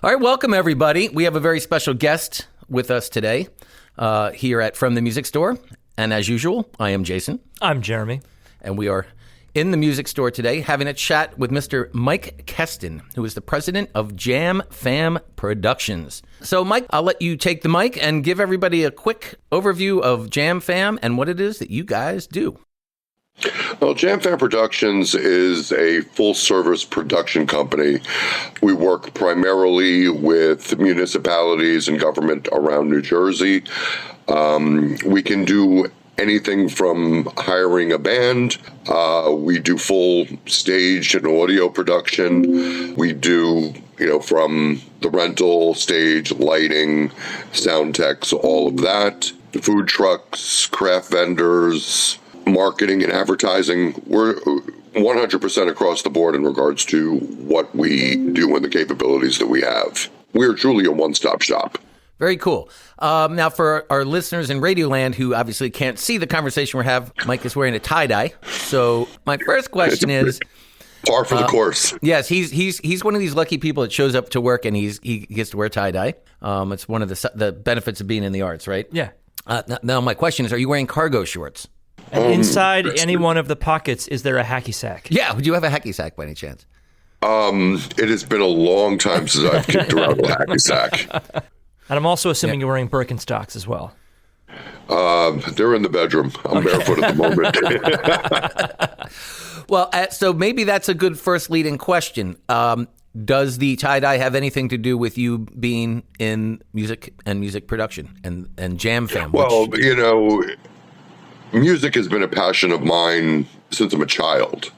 All right, welcome everybody. We have a very special guest with us today here at From the Music Store. And as usual, I am Jason. I'm Jeremy. And we are in the music store today having a chat with Mr. Mike Kestin, who is the president of JamFam Productions. So, Mike, I'll let you take the mic and give everybody a quick overview of JamFam and what it is that you guys do. Well, JamFam Productions is a full-service production company. We work primarily with municipalities and government around New Jersey. We can do anything from hiring a band. We do full stage and audio production. We do, from the rental, stage, lighting, sound techs, all of that. Food trucks, craft vendors, marketing and advertising. We're 100% across the board in regards to what we do and the capabilities that we have. We are truly a one-stop shop. Very cool. Now, for our listeners in Radioland who obviously can't see the conversation we have, Mike is wearing a tie-dye. So my first question is... Par for the course. Yes, he's one of these lucky people that shows up to work and he gets to wear tie-dye. It's one of the benefits of being in the arts, right? Yeah. Now, my question is, are you wearing cargo shorts? And inside any one of the pockets, is there a hacky sack? Yeah, would you have a hacky sack by any chance? It has been a long time since I've kicked around a hacky sack. And I'm also assuming you're wearing Birkenstocks as well. They're in the bedroom. I'm barefoot at the moment. Well, so maybe that's a good first leading question. Does the tie-dye have anything to do with you being in music and music production and JamFam? Well, music has been a passion of mine since I'm a child.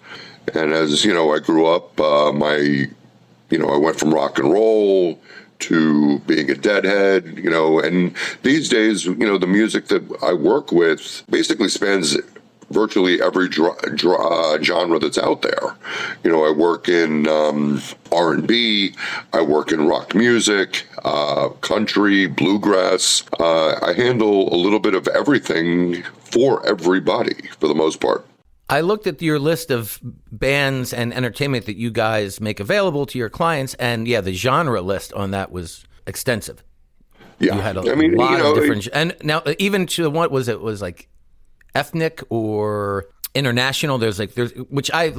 And as, I grew up, I went from rock and roll to being a deadhead, and these days, the music that I work with basically spans virtually every genre that's out there. I work in R&B, I work in rock music, country, bluegrass. I handle a little bit of everything for everybody, for the most part. I looked at your list of bands and entertainment that you guys make available to your clients, and the genre list on that was extensive. Yeah, you had a lot of different, and now even to what was it was like ethnic or international. There's which I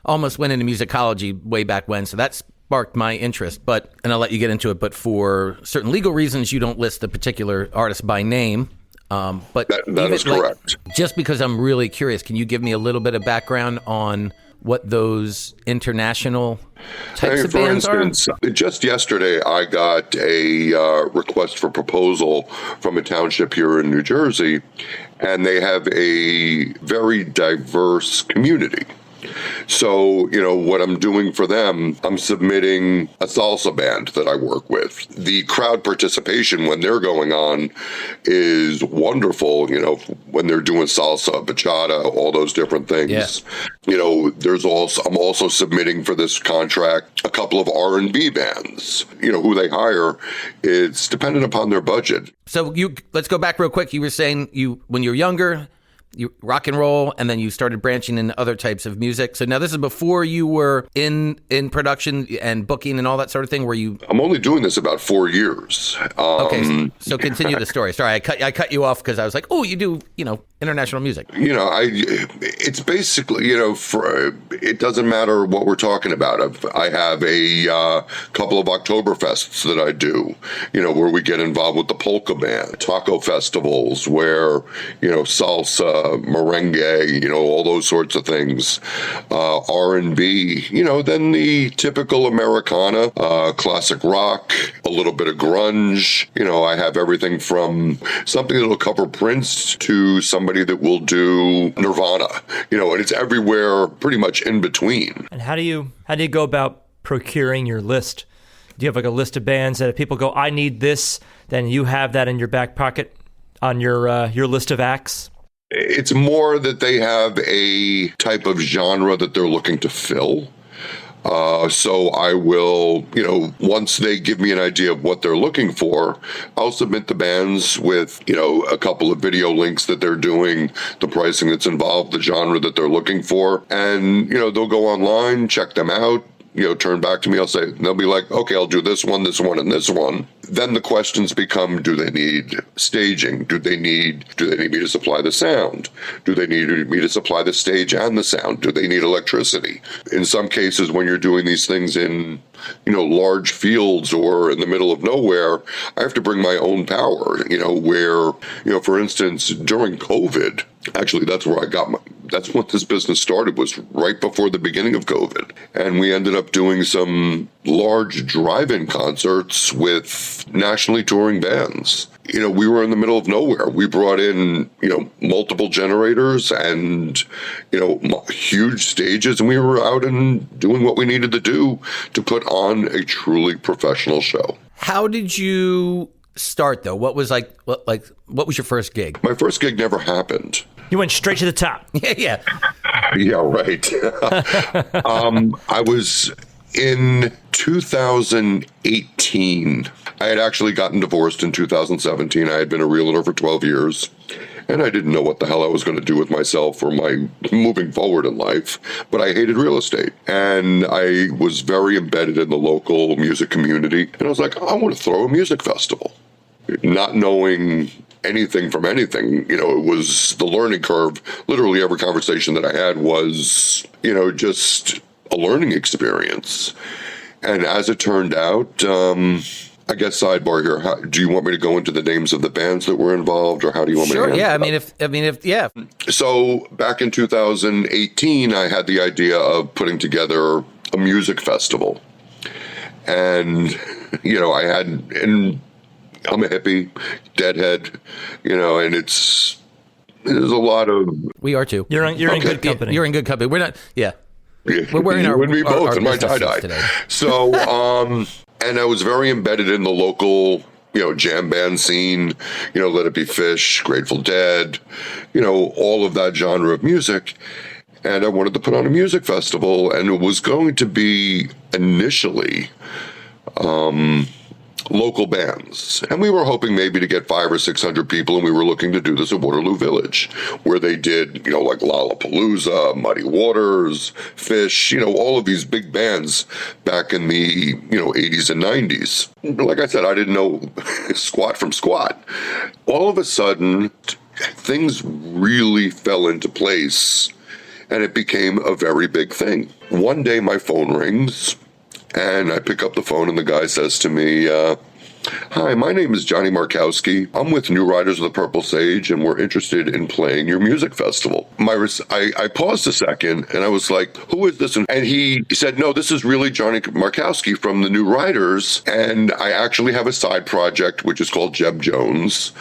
almost went into musicology way back when, so that sparked my interest. And I'll let you get into it. But for certain legal reasons, you don't list the particular artist by name. But that is correct. Just because I'm really curious, can you give me a little bit of background on what those international types of bands are? For instance, just yesterday I got a request for proposal from a township here in New Jersey, and they have a very diverse community. So, what I'm doing for them, I'm submitting a salsa band that I work with. The crowd participation when they're going on is wonderful, when they're doing salsa, bachata, all those different things. Yeah. I'm also submitting for this contract a couple of R&B bands. Who they hire, it's dependent upon their budget. So let's go back real quick. You were saying when you were younger, you rock and roll, and then you started branching into other types of music. So now this is before you were in production and booking and all that sort of thing. I'm only doing this about 4 years. Okay, so continue the story. Sorry, I cut you off because I was like, oh, you do international music. It's basically it doesn't matter what we're talking about. I have a couple of Oktoberfests that I do. Where we get involved with the polka band, taco festivals where salsa, merengue, all those sorts of things, R&B, then the typical Americana, classic rock, a little bit of grunge. I have everything from something that'll cover Prince to somebody that will do Nirvana, and it's everywhere pretty much in between. And how do you go about procuring your list? Do you have a list of bands that if people go, I need this, then you have that in your back pocket on your list of acts? It's more that they have a type of genre that they're looking to fill. So I will, once they give me an idea of what they're looking for, I'll submit the bands with, a couple of video links that they're doing, the pricing that's involved, the genre that they're looking for. And, they'll go online, check them out, turn back to me, they'll be like, okay, I'll do this one, and this one. Then the questions become, do they need staging? Do they need me to supply the sound? Do they need me to supply the stage and the sound? Do they need electricity? In some cases, when you're doing these things in, large fields or in the middle of nowhere, I have to bring my own power, where, for instance, during COVID, actually, that's where that's what this business started, was right before the beginning of COVID. And we ended up doing some large drive-in concerts with nationally touring bands. We were in the middle of nowhere. We brought in, multiple generators and, huge stages, and we were out and doing what we needed to do to put on a truly professional show. How did you start, though? What was what was your first gig? My first gig never happened. You went straight to the top. Yeah. Yeah, right. I was in 2018. I had actually gotten divorced in 2017. I had been a realtor for 12 years, and I didn't know what the hell I was going to do with myself or my moving forward in life, but I hated real estate, and I was very embedded in the local music community, and I was like, I want to throw a music festival. Not knowing anything from anything, it was the learning curve. Literally every conversation that I had was, just a learning experience. And as it turned out, I guess sidebar here, do you want me to go into the names of the bands that were involved, or how do you want me to handle it? Yeah. So back in 2018, I had the idea of putting together a music festival. And, I'm a hippie, deadhead, and there's a lot of... We are too. You're in good company. You're in good company. We're not, yeah. We're wearing you our... and me both in my tie-dye. Today. So, and I was very embedded in the local, jam band scene, Let It Be Fish, Grateful Dead, all of that genre of music. And I wanted to put on a music festival, and it was going to be initially... local bands. And we were hoping maybe to get 500 or 600 people, and we were looking to do this at Waterloo Village, where they did, like Lollapalooza, Muddy Waters, Fish, all of these big bands back in the, 80s and 90s. Like I said, I didn't know squat from squat. All of a sudden, things really fell into place, and it became a very big thing. One day my phone rings, and I pick up the phone, and the guy says to me, hi, my name is Johnny Markowski. I'm with New Riders of the Purple Sage, and we're interested in playing your music festival. I paused a second, and I was like, who is this? And he said, no, this is really Johnny Markowski from the New Riders, and I actually have a side project, which is called Jeb Jones,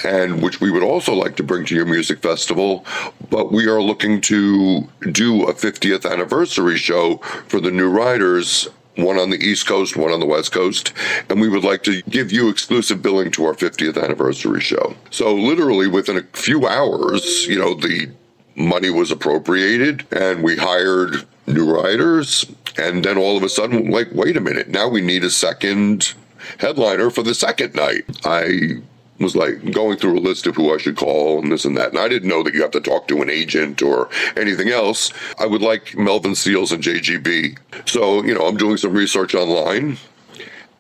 and which we would also like to bring to your music festival, but we are looking to do a 50th anniversary show for the New Riders, one on the East Coast, one on the West Coast, and we would like to give you exclusive billing to our 50th anniversary show. So literally within a few hours, the money was appropriated, and we hired New Riders, and then all of a sudden, wait a minute, now we need a second headliner for the second night. I was going through a list of who I should call and this and that. And I didn't know that you have to talk to an agent or anything else. I would like Melvin Seals and JGB. So, I'm doing some research online,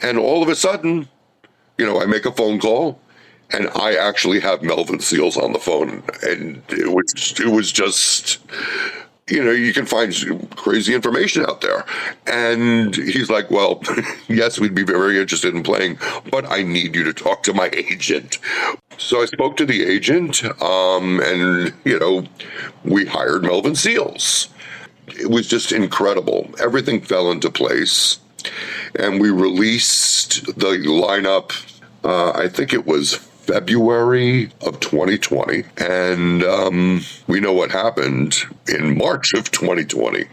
and all of a sudden, I make a phone call, and I actually have Melvin Seals on the phone. And it was just... you can find crazy information out there. And he's like, well, yes, we'd be very interested in playing, but I need you to talk to my agent. So I spoke to the agent, and, we hired Melvin Seals. It was just incredible. Everything fell into place. And we released the lineup, I think it was February of 2020, and we know what happened in March of 2020.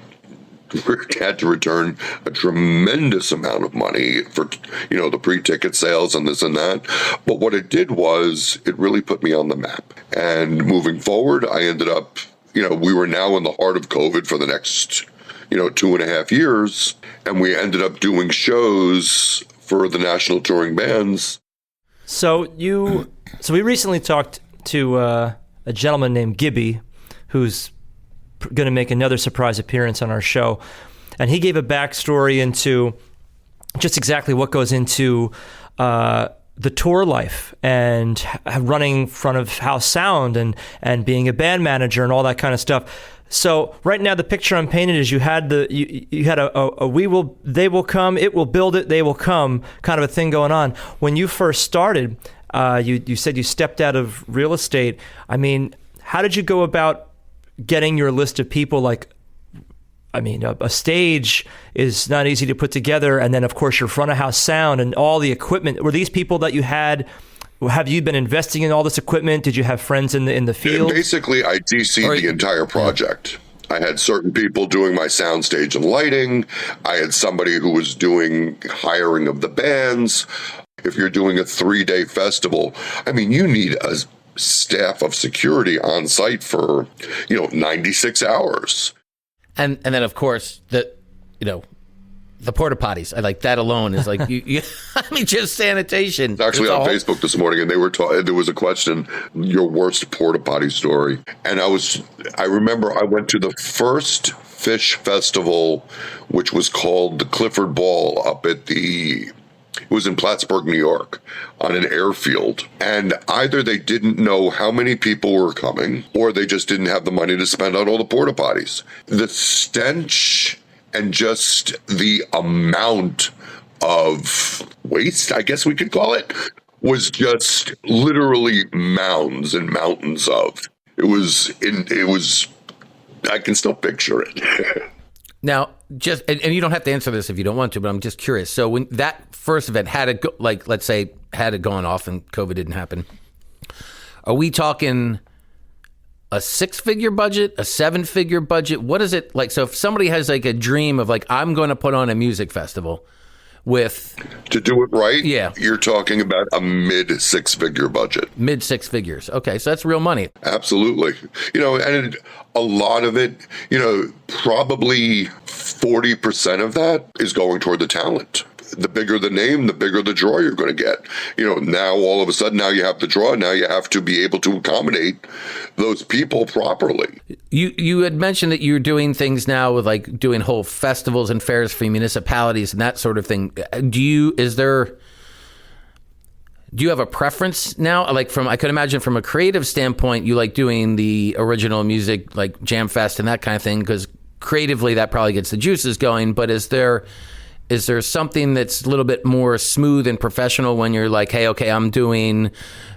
We had to return a tremendous amount of money for, the pre-ticket sales and this and that. But what it did was it really put me on the map. And moving forward, I ended up, we were now in the heart of COVID for the next, 2.5 years, and we ended up doing shows for the national touring bands. So we recently talked to a gentleman named Gibby, who's going to make another surprise appearance on our show. and he gave a backstory into just exactly what goes into the tour life and running front of house sound and being a band manager and all that kind of stuff. So right now the picture I'm painting is you had a they will come, it will build it, they will come kind of a thing going on. When you first started, you said you stepped out of real estate. I mean, how did you go about getting your list of people? Like, I mean, a stage is not easy to put together. And then, of course, your front of house sound and all the equipment. Were these people that you had? Have you been investing in all this equipment? Did you have friends in the field? Basically, I DC'd the entire project. I had certain people doing my soundstage and lighting. I had somebody who was doing hiring of the bands. If you're doing a 3-day festival, I mean, you need a staff of security on site for, 96 hours. And then, of course, the porta potties. I like that alone is like you I mean, just sanitation. It's actually on Facebook this morning, and they were there was a question, your worst porta potty story. And I remember I went to the first Fish Festival, which was called the Clifford Ball up at it was in Plattsburgh, New York, on an airfield. And either they didn't know how many people were coming, or they just didn't have the money to spend on all the porta potties. The stench and just the amount of waste, I guess we could call it, was just literally mounds and mountains of. It was, I can still picture it. Now, and you don't have to answer this if you don't want to, but I'm just curious. So when that first event had it, let's say, had it gone off and COVID didn't happen, are we talking a 6-figure budget, a 7-figure budget? What is it like? So if somebody has like a dream of like, I'm going to put on a music festival with... To do it right, yeah, you're talking about a mid-6-figure budget. Mid-6 figures. Okay, so that's real money. Absolutely. And a lot of it, probably 40% of that is going toward the talent. The bigger the name, the bigger the draw you're going to get. Now all of a sudden, now you have the draw. Now you have to be able to accommodate those people properly. You had mentioned that you're doing things now with like doing whole festivals and fairs for municipalities and that sort of thing. Do you have a preference now? Like I could imagine from a creative standpoint, you like doing the original music, like Jam Fest and that kind of thing, because creatively that probably gets the juices going. But is there something that's a little bit more smooth and professional when you're like, hey, okay, I'm doing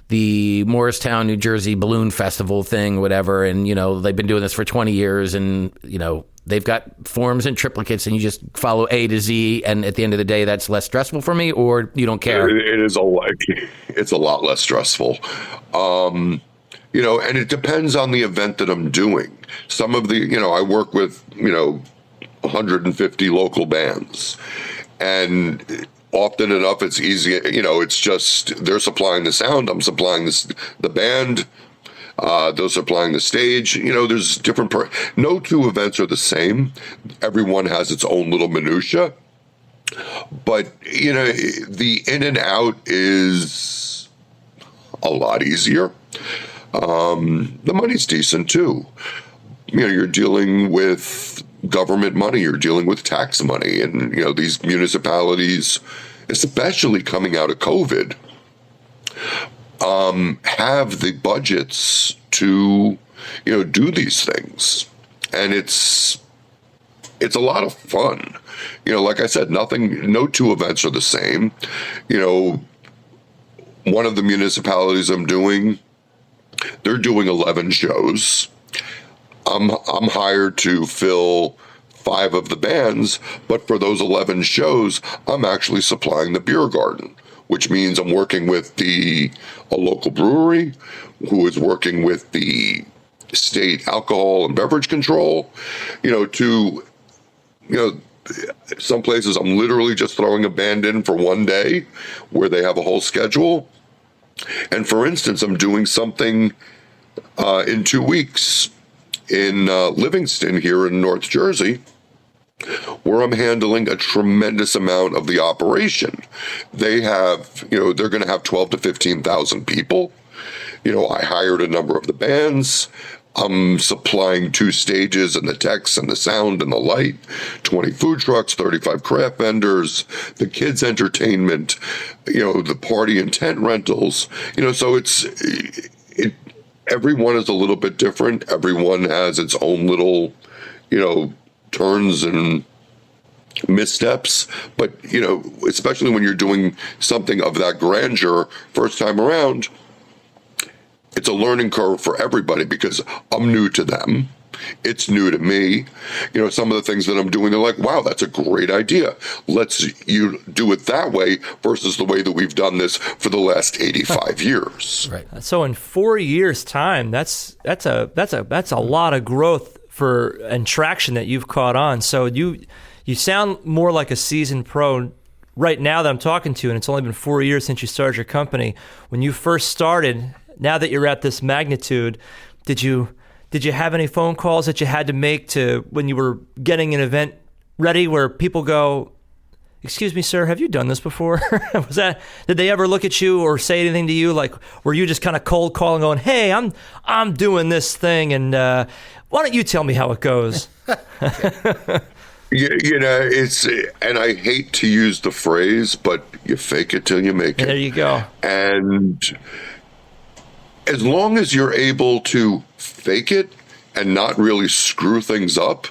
the Morristown, New Jersey Balloon Festival thing, whatever, and, they've been doing this for 20 years, and, they've got forms and triplicates, and you just follow A to Z, and at the end of the day, that's less stressful for me, or you don't care? It's a lot less stressful. And it depends on the event that I'm doing. Some of I work with, 150 local bands, and often enough it's easy, it's just they're supplying the sound, I'm supplying the band, they're supplying the stage. There's different no two events are the same. Everyone has its own little minutia, but the in and out is a lot easier. The money's decent too. You're dealing with government money, you're dealing with tax money, and these municipalities, especially coming out of COVID, have the budgets to do these things, and it's a lot of fun. Like I said, no two events are the same. One of the municipalities I'm doing, they're doing 11 shows. I'm hired to fill 5 of the bands, but for those 11 shows, I'm actually supplying the beer garden, which means I'm working with a local brewery who is working with the state alcohol and beverage control, some places I'm literally just throwing a band in for one day where they have a whole schedule. And for instance, I'm doing something in 2 weeks in Livingston here in North Jersey, where I'm handling a tremendous amount of the operation. They have, they're going to have 12 to 15,000 people. I hired a number of the bands. I'm supplying 2 stages and the techs and the sound and the light, 20 food trucks, 35 craft vendors, the kids' entertainment, the party and tent rentals. So everyone is a little bit different. Everyone has its own little, turns and missteps. But, especially when you're doing something of that grandeur first time around, it's a learning curve for everybody because I'm new to them. It's new to me. Some of the things that I'm doing, they're like, wow, that's a great idea. You do it that way versus the way that we've done this for the last 85 years. Right. So in 4 years' time, that's a lot of growth and traction that you've caught on. So you sound more like a seasoned pro right now that I'm talking to, and it's only been 4 years since you started your company. When you first started, now that you're at this magnitude, did you have any phone calls that you had to make to when you were getting an event ready where people go, "Excuse me, sir, have you done this before?" Did they ever look at you or say anything to you? Like, were you just kind of cold calling, going, "Hey, I'm doing this thing, and why don't you tell me how it goes?" It's, and I hate to use the phrase, but you fake it till you make it. There you go. And as long as you're able to fake it and not really screw things up,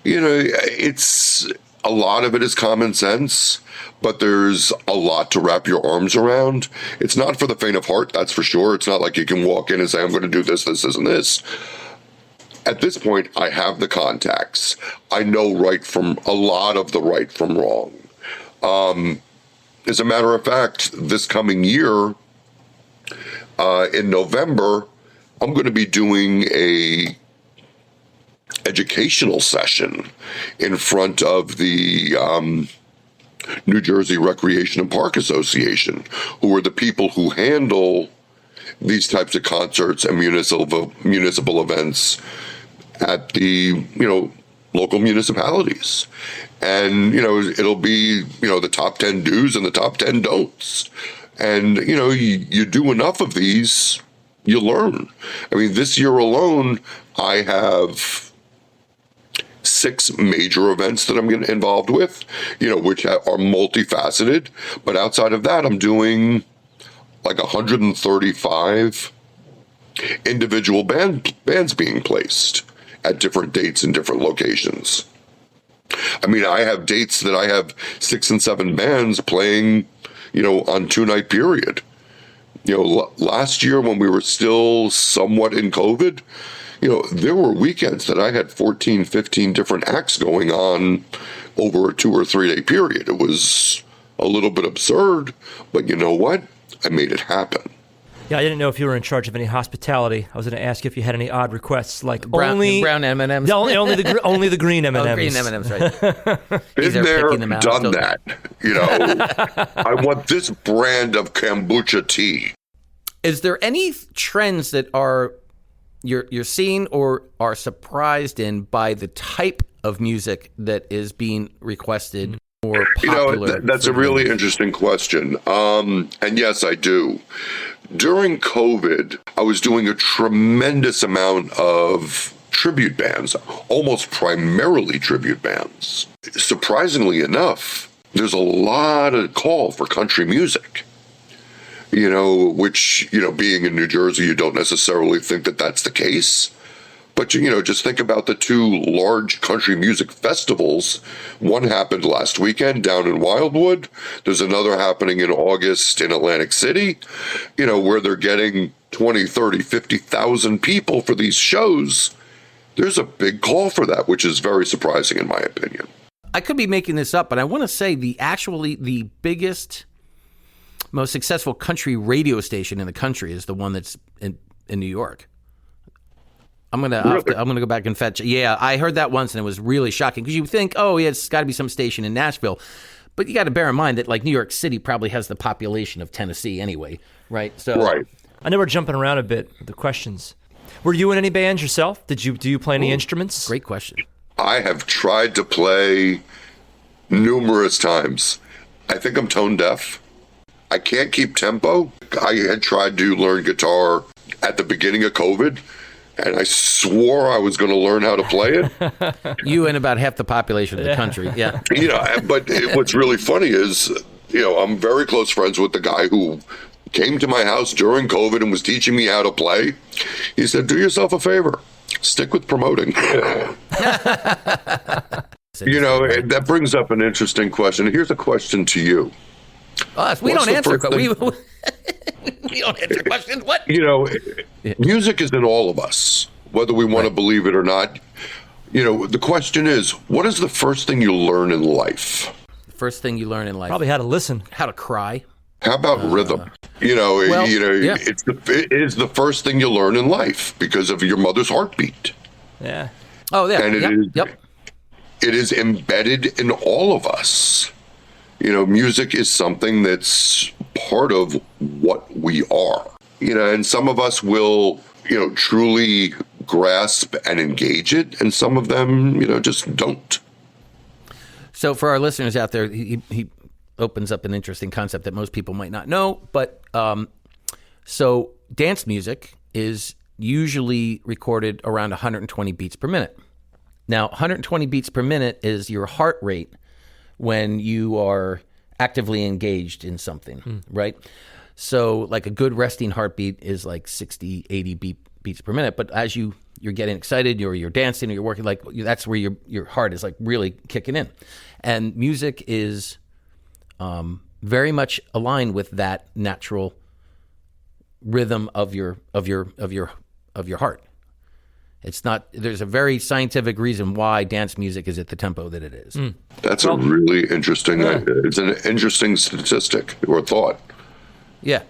it's a lot of it is common sense, but there's a lot to wrap your arms around. It's not for the faint of heart, that's for sure. It's not like you can walk in and say, I'm going to do this, and this. At this point, I have the contacts. I know a lot of the right from wrong. As a matter of fact, this coming year, in November, I'm going to be doing a educational session in front of the New Jersey Recreation and Park Association, who are the people who handle these types of concerts and municipal events at the local municipalities. And it'll be the top 10 do's and the top 10 don'ts. And, you do enough of these, you learn. I mean, this year alone, I have 6 major events that I'm getting involved with, which are multifaceted. But outside of that, I'm doing like 135 individual bands being placed at different dates in different locations. I mean, I have dates that I have 6 and 7 bands playing on 2-night period. Last year when we were still somewhat in COVID, there were weekends that I had 14, 15 different acts going on over a 2 or 3 day period. It was a little bit absurd, but you know what? I made it happen. Yeah, I didn't know if you were in charge of any hospitality. I was going to ask you if you had any odd requests, like brown M&Ms. Yeah, only the green M&Ms. Oh, green M&Ms, right? Been there, done that. I want this brand of kombucha tea. Is there any trends that you're seeing or are surprised in by the type of music that is being requested or popular? That's a really interesting question. And yes, I do. During COVID, I was doing a tremendous amount of tribute bands, almost primarily tribute bands. Surprisingly enough, there's a lot of call for country music, which, being in New Jersey, you don't necessarily think that that's the case. But, just think about the 2 large country music festivals. One happened last weekend down in Wildwood. There's another happening in August in Atlantic City, where they're getting 20, 30, 50,000 people for these shows. There's a big call for that, which is very surprising in my opinion. I could be making this up, but I want to say the biggest, most successful country radio station in the country is the one that's in New York. I'm gonna go back and fetch. Yeah, I heard that once and it was really shocking because you think, oh, yeah, it's got to be some station in Nashville, but you got to bear in mind that like New York City probably has the population of Tennessee anyway, right? So right. I know we're jumping around a bit with the questions. Were you in any bands yourself? Do you play any instruments? Great question. I have tried to play numerous times. I think I'm tone deaf. I can't keep tempo. I had tried to learn guitar at the beginning of COVID. and I swore I was going to learn how to play it. You and about half the population of the country, yeah. But what's really funny is, I'm very close friends with the guy who came to my house during COVID and was teaching me how to play. He said, do yourself a favor, stick with promoting. That brings up an interesting question. Here's a question to you. We don't answer questions. What? Music is in all of us, whether we want to believe it or not. The question is, what is the first thing you learn in life? The first thing you learn in life? Probably how to listen. How to cry. How about rhythm? It is the first thing you learn in life because of your mother's heartbeat. Yeah. Oh, yeah. And it is embedded in all of us. Music is something that's part of what we are. And some of us will, truly grasp and engage it, and some of them, just don't. So for our listeners out there, he opens up an interesting concept that most people might not know. But so dance music is usually recorded around 120 beats per minute. Now, 120 beats per minute is your heart rate when you are actively engaged in something, right? So like a good resting heartbeat is like 60, 80 beats per minute. But as you're getting excited, or you're dancing, or you're working, like that's where your heart is like really kicking in. And music is very much aligned with that natural rhythm of your heart. It's not. There's a very scientific reason why dance music is at the tempo that it is. That's a really interesting. It's an interesting statistic or thought. Yeah.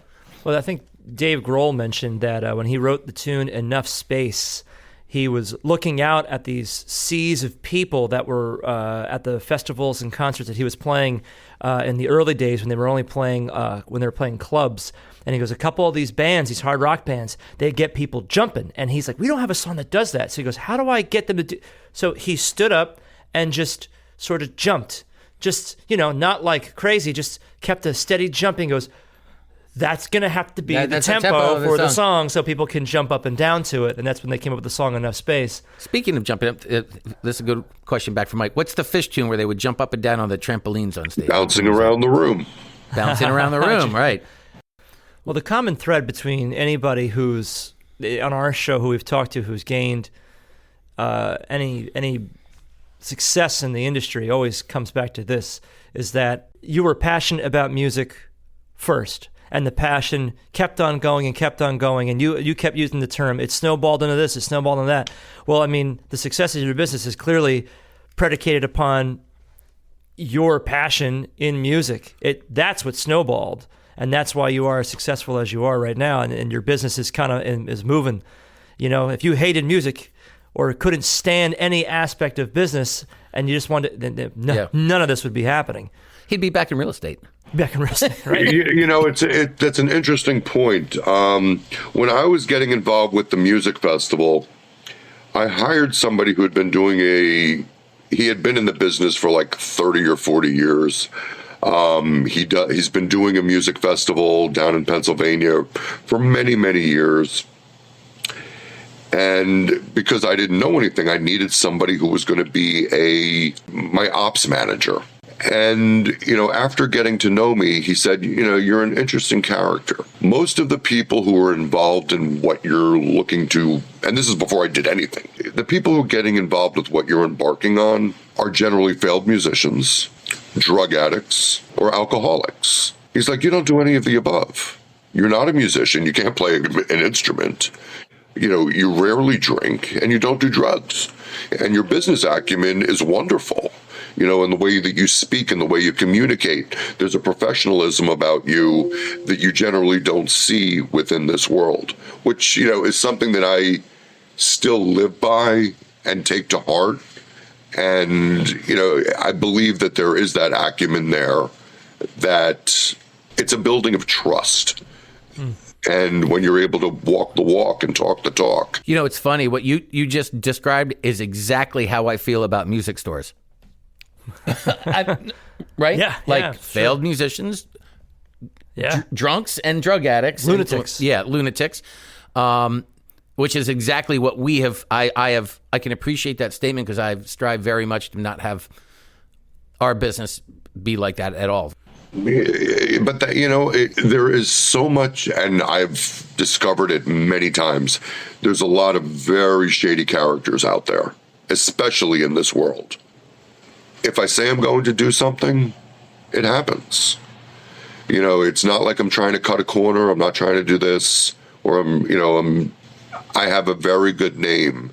Well, I think Dave Grohl mentioned that when he wrote the tune "Enough Space," he was looking out at these seas of people that were at the festivals and concerts that he was playing in the early days when they were only playing clubs. And he goes, a couple of these bands, these hard rock bands, they get people jumping. And he's like, we don't have a song that does that. So he goes, how do I get them to do? So he stood up and just sort of jumped, just, not like crazy, just kept a steady jumping. He goes, that's going to have to be the tempo for the song so people can jump up and down to it. And that's when they came up with the song Enough Space. Speaking of jumping up, this is a good question back from Mike. What's the Fish tune where they would jump up and down on the trampolines on stage? Bouncing around the room. Bouncing around the room, right. Well, the common thread between anybody who's on our show who we've talked to who's gained any success in the industry always comes back to this, is that you were passionate about music first, and the passion kept on going, and you kept using the term, it snowballed into this, it snowballed into that. Well, I mean, the success of your business is clearly predicated upon your passion in music. That's what snowballed. And that's why you are as successful as you are right now, and your business is kind of is moving. If you hated music or couldn't stand any aspect of business, and you just wanted, none of this would be happening. He'd be back in real estate. Back in real estate, right? That's an interesting point. When I was getting involved with the music festival, I hired somebody who had been he had been in the business for like 30 or 40 years. He's been doing a music festival down in Pennsylvania for many, many years. And because I didn't know anything, I needed somebody who was going to be my ops manager. And, after getting to know me, he said, you're an interesting character. Most of the people who are involved in what you're looking to, and this is before I did anything, the people who are getting involved with what you're embarking on are generally failed musicians, drug addicts, or alcoholics. He's like, you don't do any of the above. You're not a musician. You can't play an instrument. You rarely drink, and you don't do drugs. And your business acumen is wonderful. In the way that you speak and the way you communicate, there's a professionalism about you that you generally don't see within this world, which, is something that I still live by and take to heart. And, I believe that there is that acumen there, that it's a building of trust. And when you're able to walk the walk and talk the talk. It's funny. What you just described is exactly how I feel about music stores. Right? Yeah. Failed musicians, drunks and drug addicts. Lunatics. Lunatics. which is exactly what we have. I can appreciate that statement because I've strived very much to not have our business be like that at all. But there is so much, and I've discovered it many times. There's a lot of very shady characters out there, especially in this world. If I say I'm going to do something, it happens. It's not like I'm trying to cut a corner. I'm not trying to do this, or I have a very good name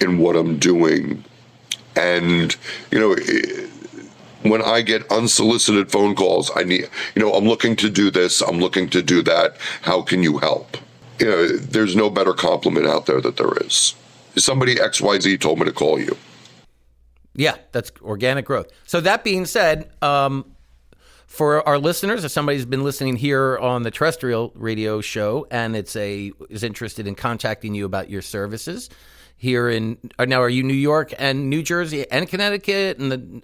in what I'm doing. And, when I get unsolicited phone calls, I'm looking to do this, I'm looking to do that. How can you help? There's no better compliment out there that there is. Somebody XYZ told me to call you. Yeah, that's organic growth. So that being said, for our listeners, if somebody's been listening here on the terrestrial radio show and is interested in contacting you about your services here now, are you New York and New Jersey and Connecticut,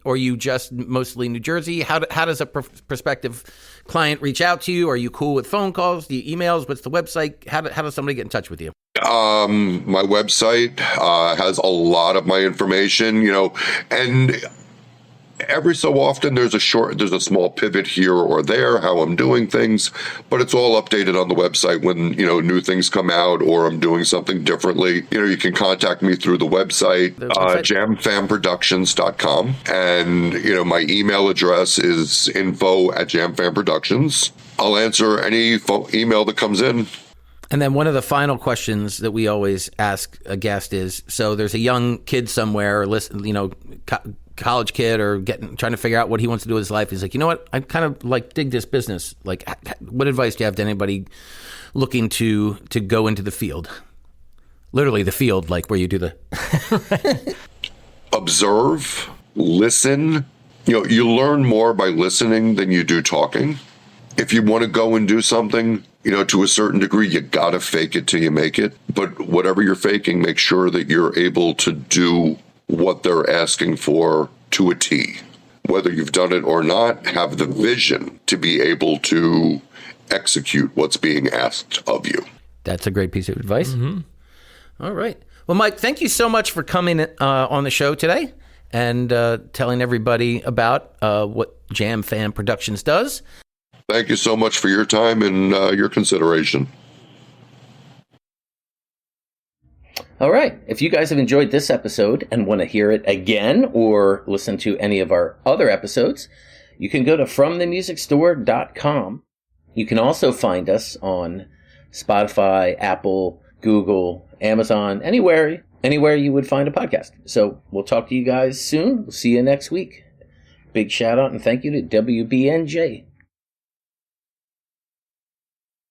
or are you just mostly New Jersey? How does a prospective client reach out to you? Are you cool with phone calls? Do you emails? What's the website? How does somebody get in touch with you? My website has a lot of my information, and every so often there's a small pivot here or there, how I'm doing things, but it's all updated on the website when, new things come out or I'm doing something differently. You can contact me through the website, JamFamProductions.com. And, my email address is info@JamFamProductions. I'll answer any email that comes in. And then one of the final questions that we always ask a guest is, so there's a young kid somewhere, college kid, or trying to figure out what he wants to do with his life. He's like, you know what? I kind of dig this business. Like, what advice do you have to anybody looking to go into the field? Literally the field, like where you do the observe, listen. You learn more by listening than you do talking. If you want to go and do something, to a certain degree, you got to fake it till you make it. But whatever you're faking, make sure that you're able to do what they're asking for to a T. Whether you've done it or not, have the vision to be able to execute what's being asked of you. That's a great piece of advice. Mm-hmm. All right. Well, Mike, thank you so much for coming on the show today and telling everybody about what JamFam Productions does. Thank you so much for your time and your consideration. All right. If you guys have enjoyed this episode and want to hear it again or listen to any of our other episodes, you can go to FromTheMusicStore.com. You can also find us on Spotify, Apple, Google, Amazon, anywhere you would find a podcast. So we'll talk to you guys soon. We'll see you next week. Big shout out and thank you to WBNJ.